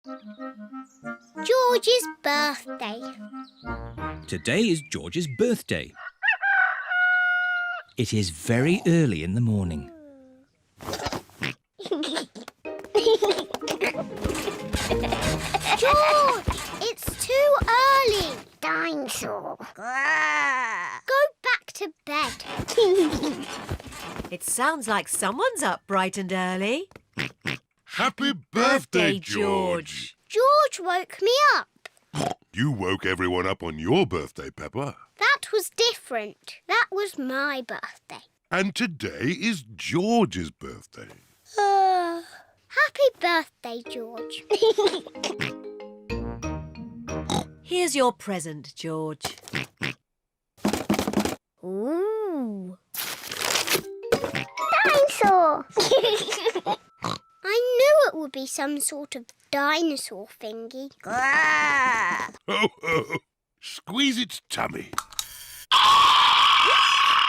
George's birthday. Today is George's birthday. It is very early in the morning. George, it's too early. Dinosaur. Go back to bed. It sounds like someone's up bright and early. Happy birthday, George! George woke me up. You woke everyone up on your birthday, Peppa. That was different. That was my birthday. And today is George's birthday. Happy birthday, George. Here's your present, George. Ooh. Dinosaur! I knew it would be some sort of dinosaur thingy. Ho, ho! Squeeze its tummy.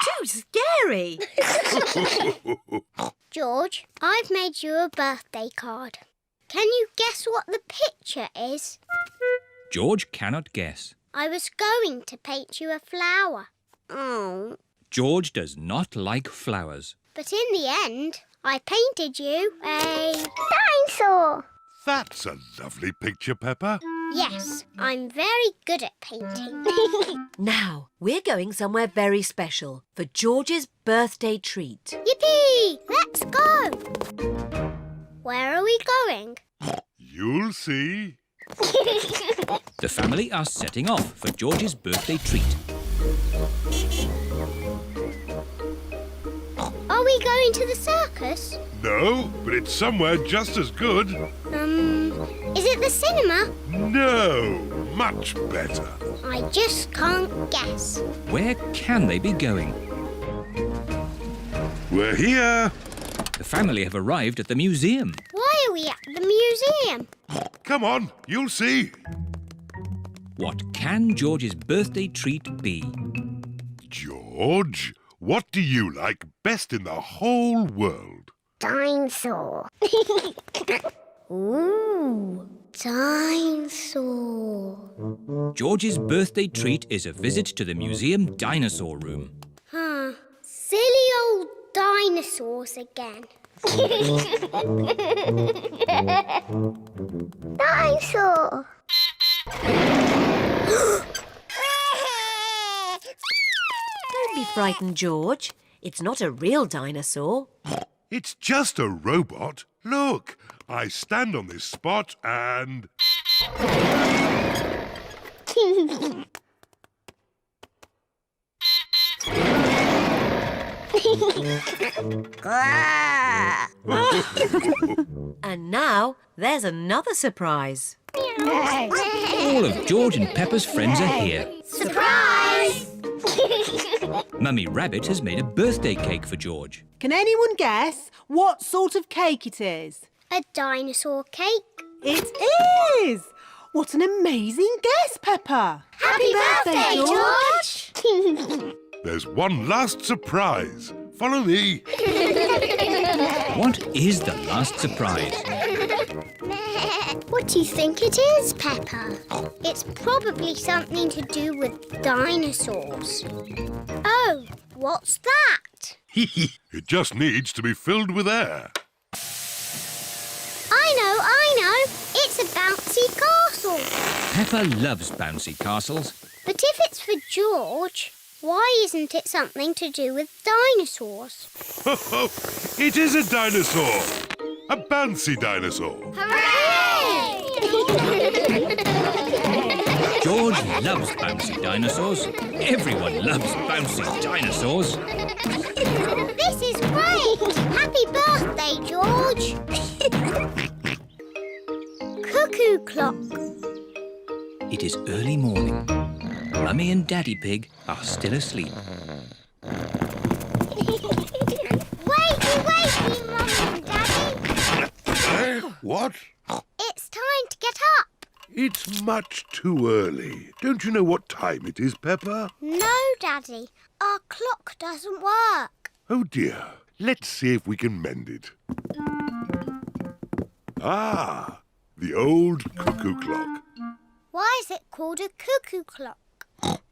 Too scary! George, I've made you a birthday card. Can you guess what the picture is? George cannot guess. I was going to paint you a flower. Oh. George does not like flowers. But in the end, I painted you a dinosaur. That's a lovely picture, Peppa. Yes, I'm very good at painting. Now, we're going somewhere very special for George's birthday treat. Yippee! Let's go! Where are we going? You'll see. The family are setting off for George's birthday treat. Are we going to the circus? No, but it's somewhere just as good. Is it the cinema? No, much better. I just can't guess. Where can they be going? We're here. The family have arrived at the museum. Why are we at the museum? Come on, you'll see. What can George's birthday treat be? George, what do you like best in the whole world? Dinosaur. Ooh, dinosaur. George's birthday treat is a visit to the museum dinosaur room. Silly old dinosaurs again. Dinosaur. Don't be frightened, George. It's not a real dinosaur. It's just a robot. Look, I stand on this spot and... And now, there's another surprise. All of George and Peppa's friends are here. Surprise! Mummy Rabbit has made a birthday cake for George. Can anyone guess what sort of cake it is? A dinosaur cake. It is! What an amazing guess, Peppa! Happy birthday, George! There's one last surprise. Follow me. What is the last surprise? What do you think it is, Peppa? It's probably something to do with dinosaurs. Oh, what's that? It just needs to be filled with air. I know. It's a bouncy castle. Peppa loves bouncy castles. But if it's for George, why isn't it something to do with dinosaurs? It is a dinosaur. A bouncy dinosaur. Hooray! George loves bouncy dinosaurs. Everyone loves bouncy dinosaurs. This is great! Happy birthday, George! Cuckoo clock. It is early morning. Mummy and Daddy Pig are still asleep. Wakey, Mummy and Daddy. What? It's time to get up. It's much too early. Don't you know what time it is, Peppa? No, Daddy. Our clock doesn't work. Oh, dear. Let's see if we can mend it. Ah, the old cuckoo clock. Why is it called a cuckoo clock?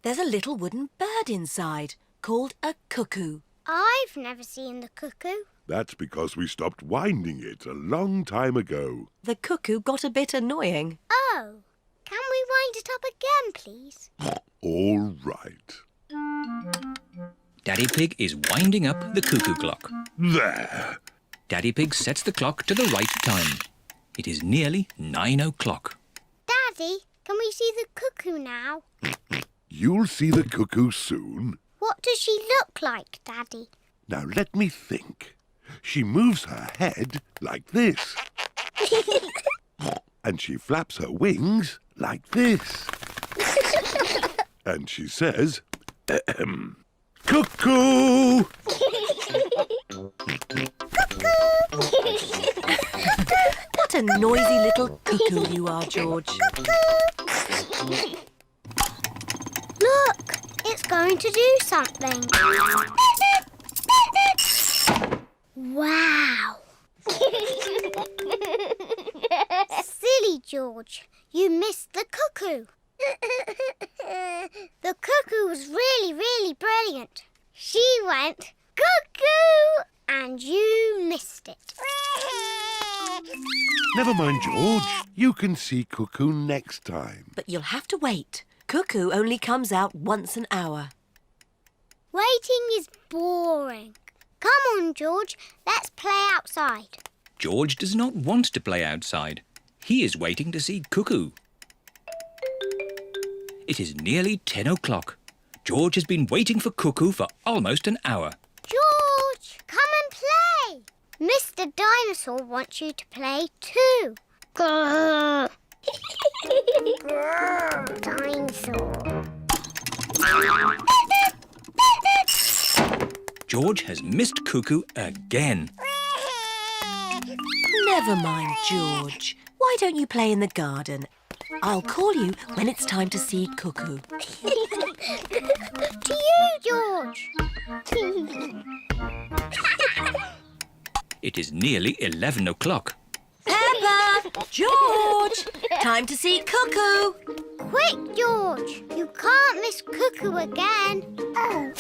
There's a little wooden bird inside called a cuckoo. I've never seen the cuckoo. That's because we stopped winding it a long time ago. The cuckoo got a bit annoying. Oh, can we wind it up again, please? All right. Daddy Pig is winding up the cuckoo clock. There. Daddy Pig sets the clock to the right time. It is nearly 9 o'clock. Daddy, can we see the cuckoo now? You'll see the cuckoo soon. What does she look like, Daddy? Now let me think. She moves her head like this. And she flaps her wings like this. And she says, cuckoo! What a noisy little cuckoo you are, George. Look, it's going to do something. Wow! Silly George, you missed the cuckoo. The cuckoo was really, really brilliant. She went cuckoo and you missed it. Never mind, George. You can see cuckoo next time. But you'll have to wait. Cuckoo only comes out once an hour. Waiting is boring. Come on, George, let's play outside. George does not want to play outside. He is waiting to see Cuckoo. It is nearly 10 o'clock. George has been waiting for Cuckoo for almost an hour. George, come and play. Mr. Dinosaur wants you to play too. Grrr. Grrr, dinosaur. George has missed Cuckoo again. Never mind, George. Why don't you play in the garden? I'll call you when it's time to see Cuckoo. To you, George. It is nearly 11 o'clock. Peppa! George! Time to see Cuckoo! Quick, George. You can't miss Cuckoo again. Oh.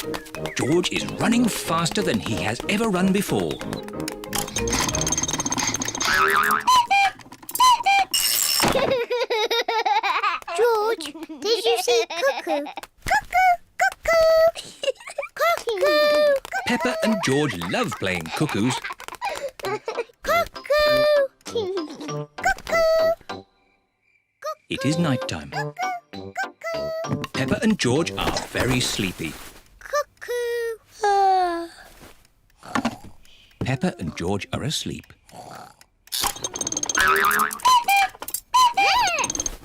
George is running faster than he has ever run before. George, did you see Cuckoo? Cuckoo! Cuckoo! Cuckoo! Peppa and George love playing cuckoos. Cuckoo! Cuckoo! It is night time. Peppa and George are very sleepy. Cuckoo! Peppa and George are asleep.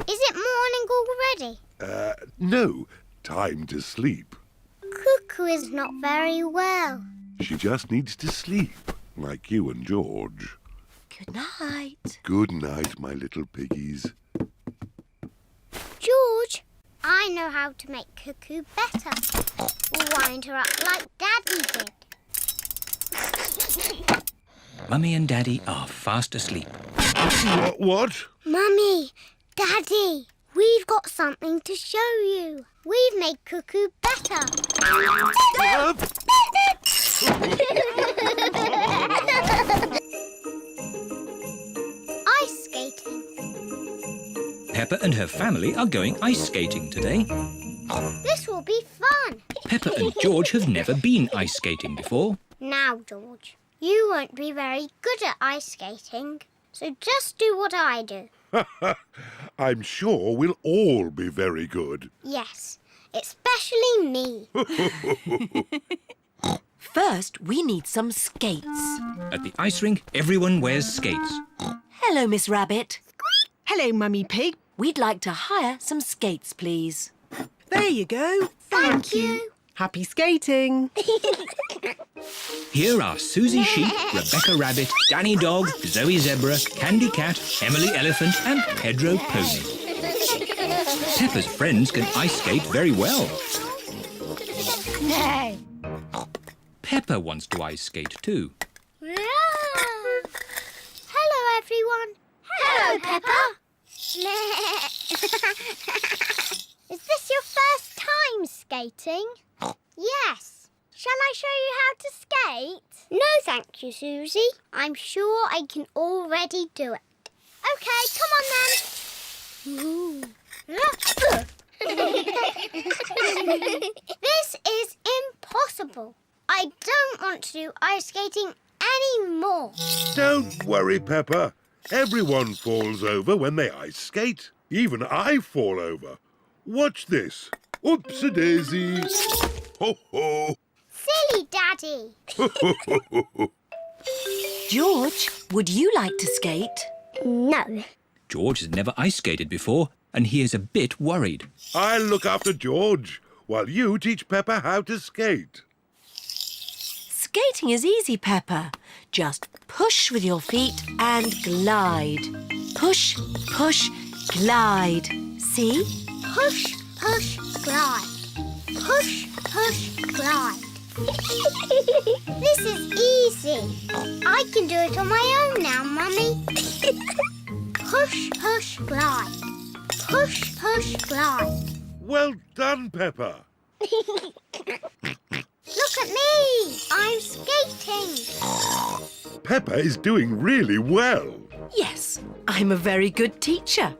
Is it morning already? No. Time to sleep. Cuckoo is not very well. She just needs to sleep, like you and George. Good night. Good night, my little piggies. George, I know how to make Cuckoo better. We'll wind her up like Daddy did. Mummy and Daddy are fast asleep. What? Mummy, Daddy, we've got something to show you. We've made Cuckoo better. Ice skating. Peppa and her family are going ice skating today. This will be fun. Peppa and George have never been ice skating before. Now, George, you won't be very good at ice skating, so just do what I do. I'm sure we'll all be very good. Yes, especially me. First, we need some skates. At the ice rink, everyone wears skates. Hello, Miss Rabbit. Hello, Mummy Pig. We'd like to hire some skates, please. There you go. Thank you. Happy skating. Here are Susie Sheep, Rebecca Rabbit, Danny Dog, Zoe Zebra, Candy Cat, Emily Elephant and Pedro Pony. Peppa's friends can ice skate very well. Peppa wants to ice skate too. Hello, everyone. Hello, Peppa. skating? Yes. Shall I show you how to skate? No, thank you, Susie. I'm sure I can already do it. OK, come on then. This is impossible. I don't want to do ice skating anymore. Don't worry, Peppa. Everyone falls over when they ice skate. Even I fall over. Watch this. Oops-a-daisy. Ho-ho. Silly Daddy. George, would you like to skate? No. George has never ice skated before, and he is a bit worried. I'll look after George while you teach Peppa how to skate. Skating is easy, Peppa. Just push with your feet and glide. Push, push, glide. See? Push, push, glide. Push, push, glide. This is easy. I can do it on my own now, Mummy. Push, push, glide. Push, push, glide. Well done, Peppa. Look at me. I'm skating. Peppa is doing really well. Yes, I'm a very good teacher.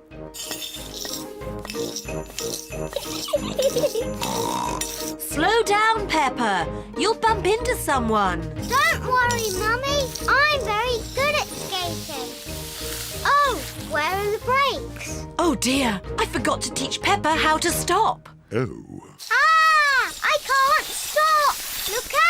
Slow down, Peppa. You'll bump into someone. Don't worry, Mummy. I'm very good at skating. Oh, where are the brakes? Oh dear, I forgot to teach Peppa how to stop. Oh. Ah! I can't stop! Look out!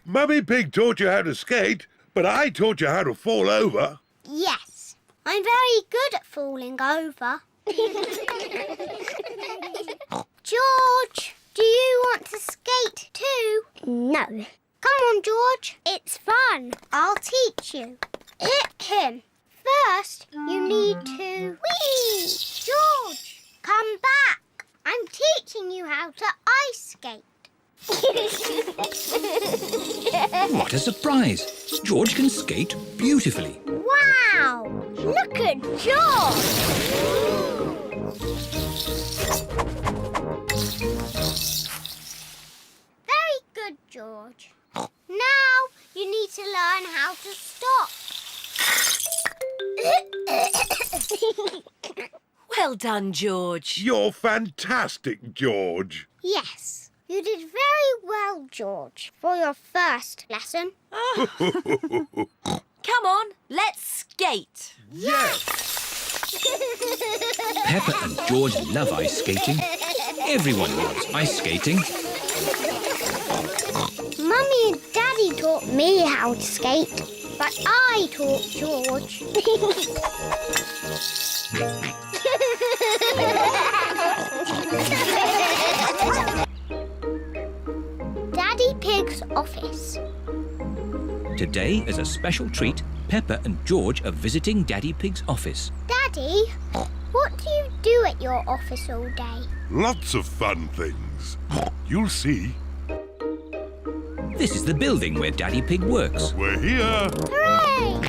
Mummy Pig taught you how to skate, but I taught you how to fall over. Yes, I'm very good at falling over. George, do you want to skate too? No. Come on, George. It's fun. I'll teach you. Hit him. First, you need to... Whee! George, come back. I'm teaching you how to ice skate. What a surprise! George can skate beautifully. Wow! Look at George! Very good, George. Now you need to learn how to stop. Well done, George. You're fantastic, George. Yes, you did very well, George, for your first lesson. Come on, let's skate. Yes! Peppa and George love ice skating. Everyone loves ice skating. Mummy and Daddy taught me how to skate, but I taught George. Daddy Pig's office. Today, as a special treat, Peppa and George are visiting Daddy Pig's office. Daddy, what do you do at your office all day? Lots of fun things. You'll see. This is the building where Daddy Pig works. We're here. Hooray!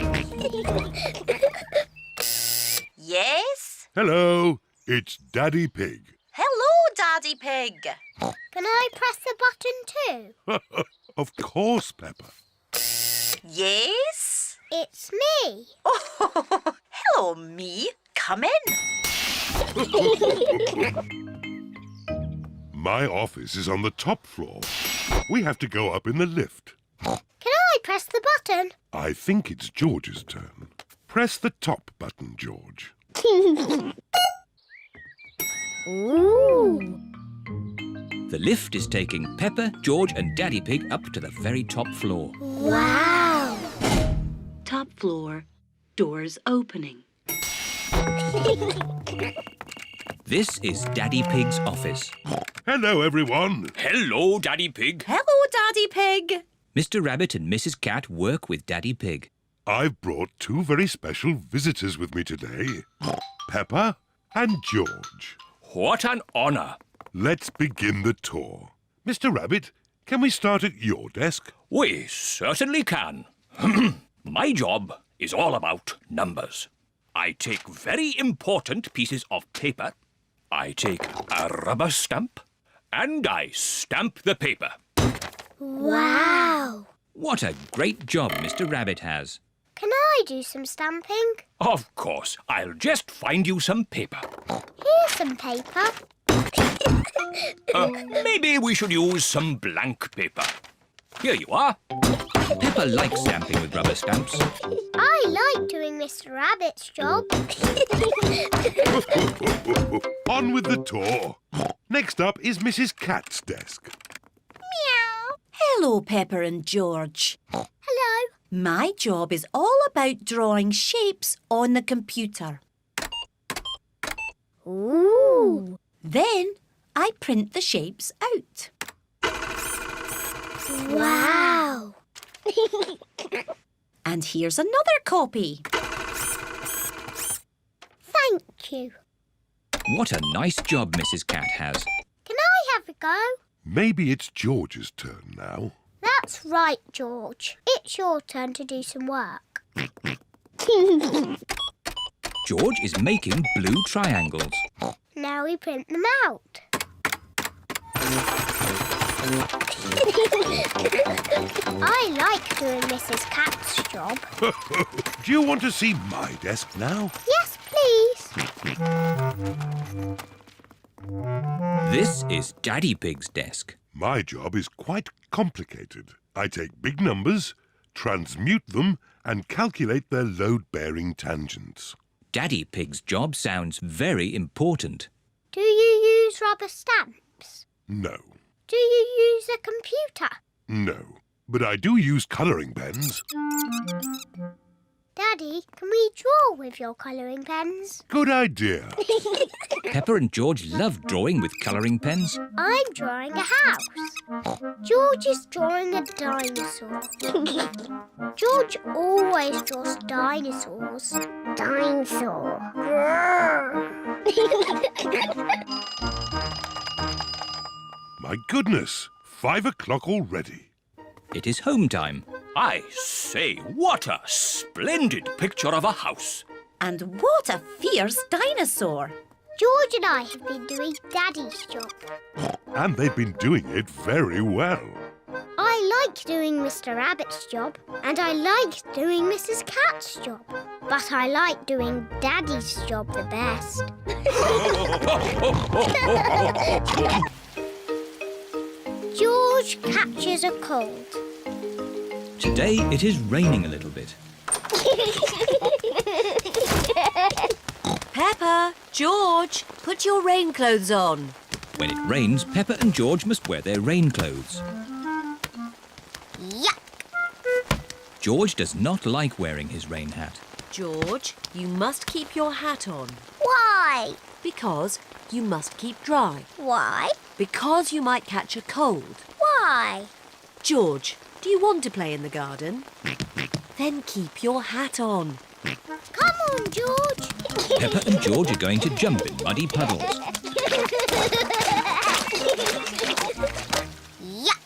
Yes? Hello, it's Daddy Pig. Hello, Daddy Pig. Can I press the button too? Of course, Peppa. Yes? It's me. Oh, hello, me. Come in. My office is on the top floor. We have to go up in the lift. Can I press the button? I think it's George's turn. Press the top button, George. Ooh. The lift is taking Peppa, George and Daddy Pig up to the very top floor. Wow. Top floor, doors opening. This is Daddy Pig's office. Hello, everyone. Hello, Daddy Pig. Hello, Daddy Pig. Mr. Rabbit and Mrs. Cat work with Daddy Pig. I've brought two very special visitors with me today. Peppa and George. What an honour. Let's begin the tour. Mr. Rabbit, can we start at your desk? We certainly can. My job is all about numbers. I take very important pieces of paper. I take a rubber stamp and I stamp the paper. Wow! What a great job Mr. Rabbit has. Can I do some stamping? Of course, I'll just find you some paper. Here's some paper. Maybe we should use some blank paper. Here you are. Peppa likes stamping with rubber stamps. I like doing Mr. Rabbit's job. On with the tour. Next up is Mrs. Cat's desk. Meow. Hello, Peppa and George. Hello. My job is all about drawing shapes on the computer. Ooh. Then I print the shapes out. Wow. And here's another copy. Thank you. What a nice job Mrs. Cat has. Can I have a go? Maybe it's George's turn now. That's right, George. It's your turn to do some work. George is making blue triangles. Now we print them out. I like doing Mrs. Cat's job. Do you want to see my desk now? Yes, please. This is Daddy Pig's desk. My job is quite complicated. I take big numbers, transmute them, and calculate their load-bearing tangents. Daddy Pig's job sounds very important. Do you use rubber stamps? No, Do you use a computer? no. But I do use colouring pens. Daddy, can we draw with your colouring pens? Good idea. Peppa and George love drawing with colouring pens. I'm drawing a house. George is drawing a dinosaur. George always draws dinosaurs. Dinosaur. My goodness, 5 o'clock already. It is home time. I say, what a splendid picture of a house. And what a fierce dinosaur! George and I have been doing Daddy's job. And they've been doing it very well. I like doing Mr. Rabbit's job, and I like doing Mrs. Cat's job. But I like doing Daddy's job the best. George catches a cold. Today it is raining a little bit. Peppa, George, put your rain clothes on. When it rains, Peppa and George must wear their rain clothes. Yuck! George does not like wearing his rain hat. George, you must keep your hat on. Why? Because you must keep dry. Why? Because you might catch a cold. Why? George, do you want to play in the garden? Then keep your hat on. Come on, George. Peppa and George are going to jump in muddy puddles. Yuck!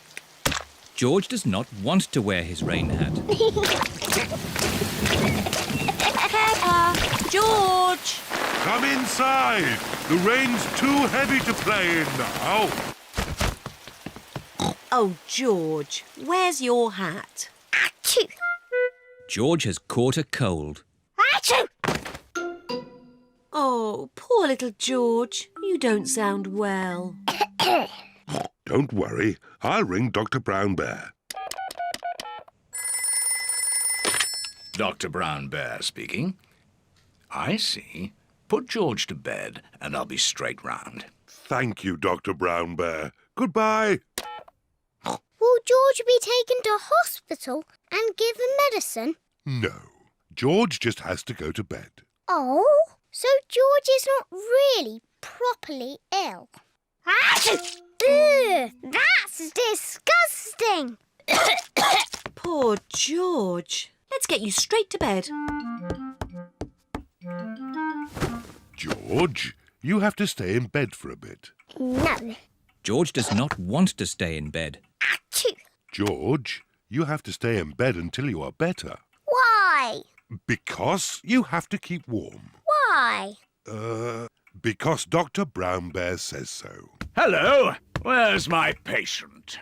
George does not want to wear his rain hat. Peppa, George! Come inside. The rain's too heavy to play in now. Oh, George, where's your hat? Achoo! George has caught a cold. Achoo! Oh, poor little George. You don't sound well. Don't worry. I'll ring Dr. Brown Bear. Dr. Brown Bear speaking. I see. Put George to bed and I'll be straight round. Thank you, Dr. Brown Bear. Goodbye. Will George be taken to hospital and given medicine? No. George just has to go to bed. Oh? So George is not really properly ill? Achoo! Ugh, that's disgusting! Poor George. Let's get you straight to bed. George, you have to stay in bed for a bit. No. George does not want to stay in bed. Achoo! George, you have to stay in bed until you are better. Why? Because you have to keep warm. Why? Because Dr. Brown Bear says so. Hello, where's my patient?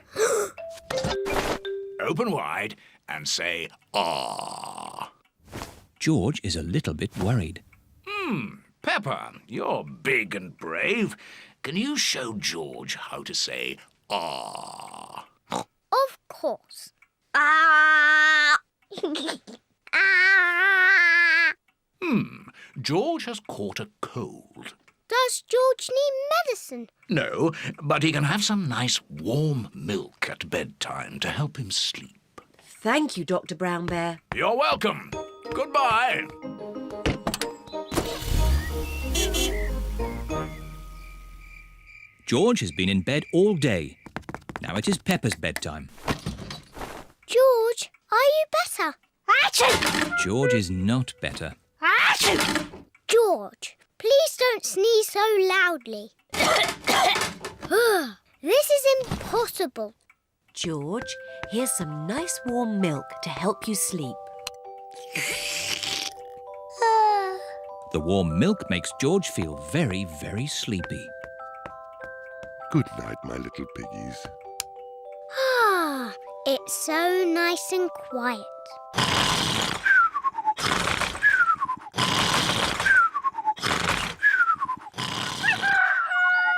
Open wide and say, ah. George is a little bit worried. Pepper, you're big and brave. Can you show George how to say, ah? Of course. Ah! Ah! George has caught a cold. Does George need medicine? No, but he can have some nice warm milk at bedtime to help him sleep. Thank you, Dr. Brown Bear. You're welcome. Goodbye. George has been in bed all day. Now it is Peppa's bedtime. George, are you better? Achoo! George is not better. Achoo! George, please don't sneeze so loudly. This is impossible. George, here's some nice warm milk to help you sleep. The warm milk makes George feel very, very sleepy. Good night, my little piggies. Ah, it's so nice and quiet.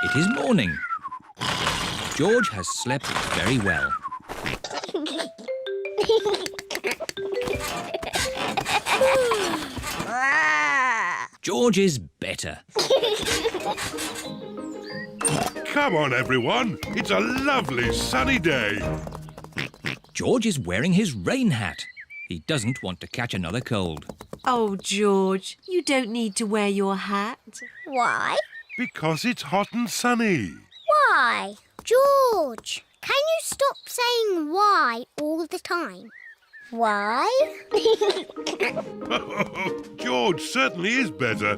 It is morning. George has slept very well. George is better. Come on, everyone. It's a lovely sunny day. George is wearing his rain hat. He doesn't want to catch another cold. Oh, George, you don't need to wear your hat. Why? Because it's hot and sunny. Why? George, can you stop saying why all the time? Why? George certainly is better.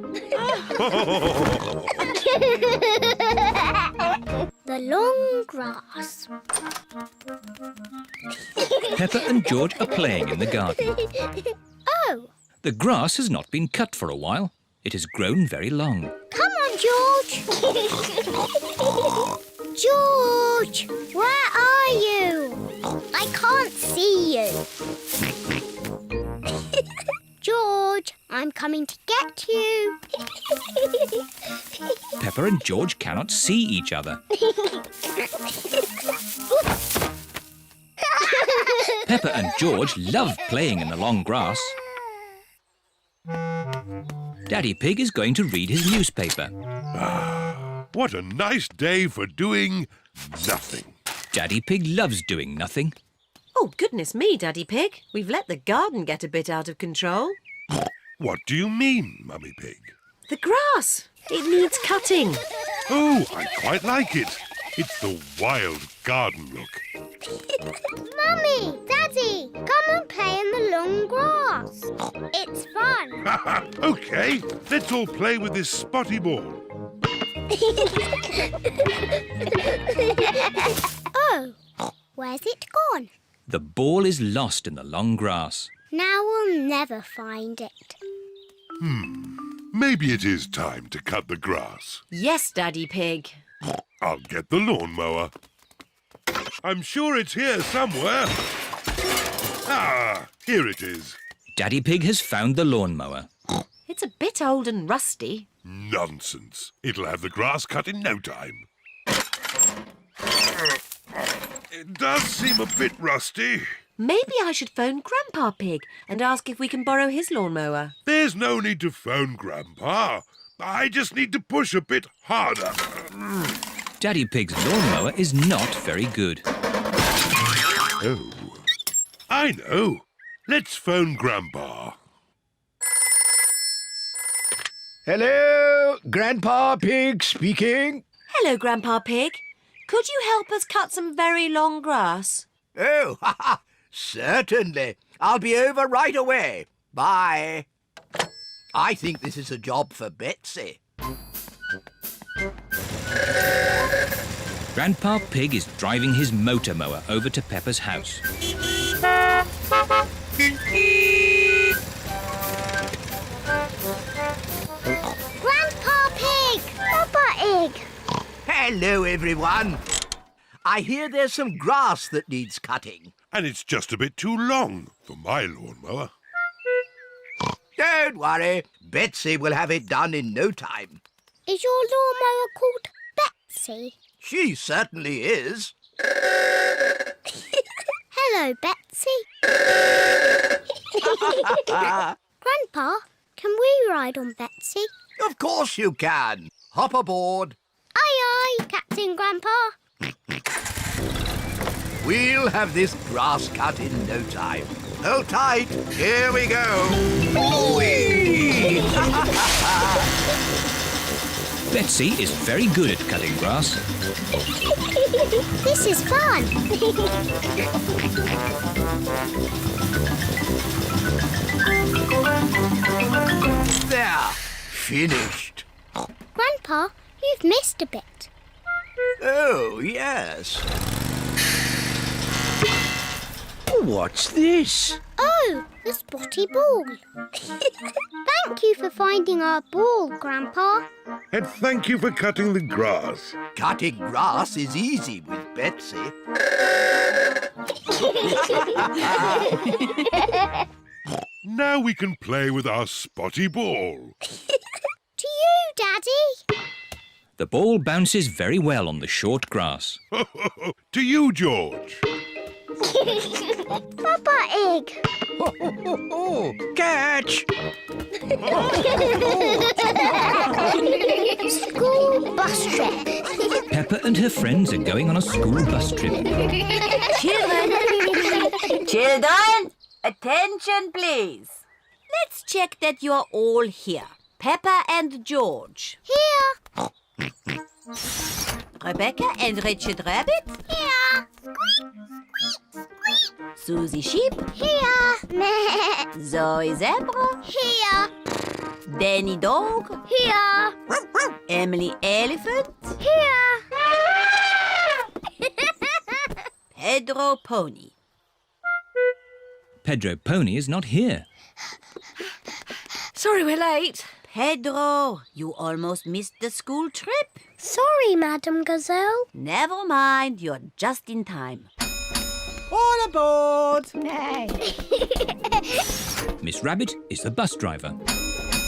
The long grass. Peppa and George are playing in the garden. Oh, The grass has not been cut for a while. It has grown very long. come on, George. George, where are you? I can't see you. George, I'm coming to get you. Peppa and George cannot see each other. Peppa and George love playing in the long grass. Daddy Pig is going to read his newspaper. What a nice day for doing nothing. Daddy Pig loves doing nothing. Oh, goodness me, Daddy Pig. We've let the garden get a bit out of control. What do you mean, Mummy Pig? The grass. It needs cutting. Oh, I quite like it. It's the wild garden look. Mummy, Daddy, come and play in the long grass. It's fun. OK, let's all play with this spotty ball. Oh, where's it gone? The ball is lost in the long grass. Now we'll never find it. Maybe it is time to cut the grass. Yes, Daddy Pig. I'll get the lawnmower. I'm sure it's here somewhere. Ah, here it is. Daddy Pig has found the lawnmower. It's a bit old and rusty. Nonsense. It'll have the grass cut in no time. It does seem a bit rusty. Maybe I should phone Grandpa Pig and ask if we can borrow his lawnmower. There's no need to phone Grandpa. I just need to push a bit harder. Daddy Pig's lawnmower is not very good. Oh, I know. Let's phone Grandpa. Hello, Grandpa Pig speaking. Hello, Grandpa Pig. Could you help us cut some very long grass? Oh, certainly. I'll be over right away. Bye. I think this is a job for Betsy. Grandpa Pig is driving his motor mower over to Peppa's house. Hello, everyone. I hear there's some grass that needs cutting. And it's just a bit too long for my lawnmower. Don't worry. Betsy will have it done in no time. Is your lawnmower called Betsy? She certainly is. Hello, Betsy. Grandpa, can we ride on Betsy? Of course you can. Hop aboard. Aye, aye, Captain Grandpa. We'll have this grass cut in no time. Hold tight. Here we go. Whee! Betsy is very good at cutting grass. This is fun. There. Finished. Grandpa, you've missed a bit. Oh, yes. What's this? Oh, the spotty ball. Thank you for finding our ball, Grandpa. And thank you for cutting the grass. Cutting grass is easy with Betsy. Now we can play with our spotty ball. To you, Daddy. The ball bounces very well on the short grass. To you, George. Papa Egg. Catch! School bus trip. Peppa and her friends are going on a school bus trip. Children, attention please. Let's check that you're all here. Peppa and George. Here. Rebecca and Richard Rabbit. Here. Squeak, squeak, squeak. Susie Sheep. Here. Meh. Zoe Zebra. Here. Danny Dog. Here. Emily Elephant. Here. Pedro Pony. Pedro Pony is not here. Sorry we're late. Pedro, you almost missed the school trip. Sorry, Madam Gazelle. Never mind, you're just in time. All aboard. Miss Rabbit is the bus driver.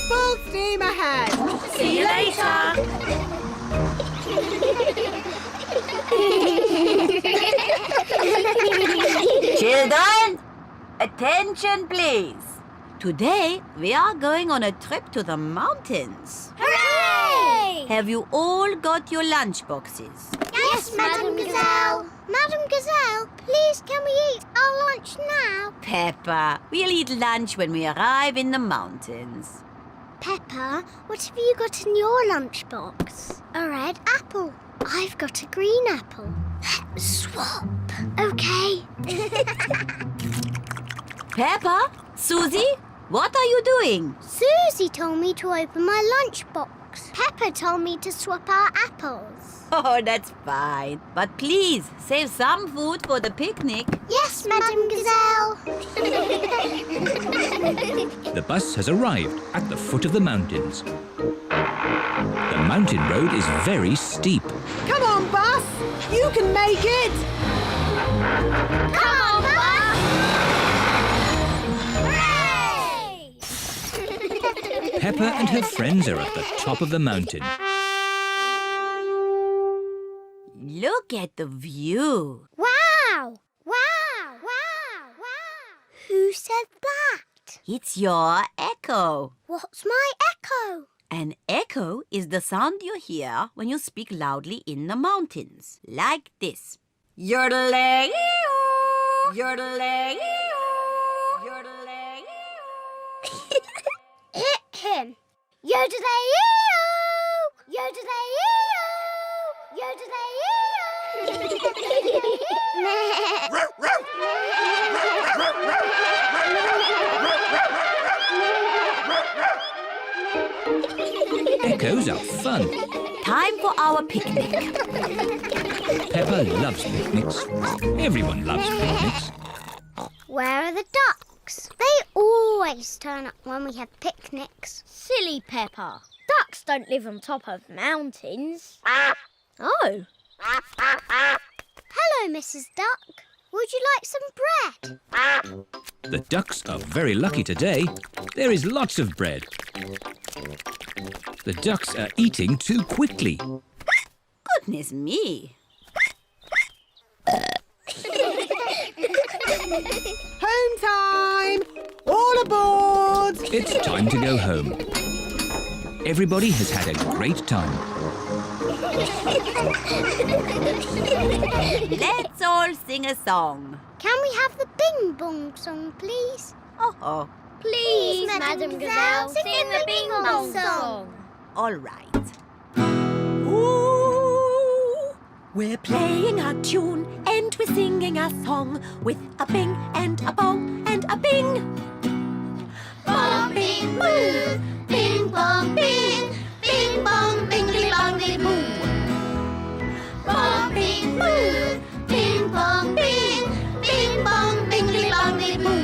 Full steam ahead. See you later. Children, attention please. Today we are going on a trip to the mountains. Hooray! Have you all got your lunch boxes? Yes, Madam Gazelle. Madam Gazelle, please can we eat our lunch now? Peppa, we'll eat lunch when we arrive in the mountains. Peppa, what have you got in your lunchbox? A red apple. I've got a green apple. Let's swap. Okay. Peppa, Susie, what are you doing? Susie told me to open my lunchbox. Peppa told me to swap our apples. Oh, that's fine. But please, save some food for the picnic. Yes, Madam Gazelle. The bus has arrived at the foot of the mountains. The mountain road is very steep. Come on, bus. You can make it. Come on, bus! Hooray! Peppa and her friends are at the top of the mountain. Look at the view. Wow! Wow! Wow! Wow! Who said that? It's your echo. What's my echo? An echo is the sound you hear when you speak loudly in the mountains. Like this. Yodeling-ee-oo, yodeling-ee-oo, yodeling-ee-oo. Him. Yodeling-ee-oo! Yodeling-ee-oo! Yodeling-ee-oo! Echoes are fun. Time for our picnic. Peppa loves picnics. Everyone loves picnics. Where are the ducks? They always turn up when we have picnics. Silly Peppa. Ducks don't live on top of mountains. Oh. Hello, Mrs. Duck. Would you like some bread? The ducks are very lucky today. There is lots of bread. The ducks are eating too quickly. Goodness me. Home time! All aboard! It's time to go home. Everybody has had a great time. Let's all sing a song. Can we have the Bing Bong song, please? Oh, Please, Madame Gazelle, sing the Bing Bong song. all right. Ooh, we're playing a tune and we're singing a song with a bing and a bong and a bing. Bong, bing, boo. Bing, bong, bing. Bing, bong, bingly, bongly, boo. Bong, bing, boo. Bing, bong, bing. Bing, bong, bingly, bongly, boo.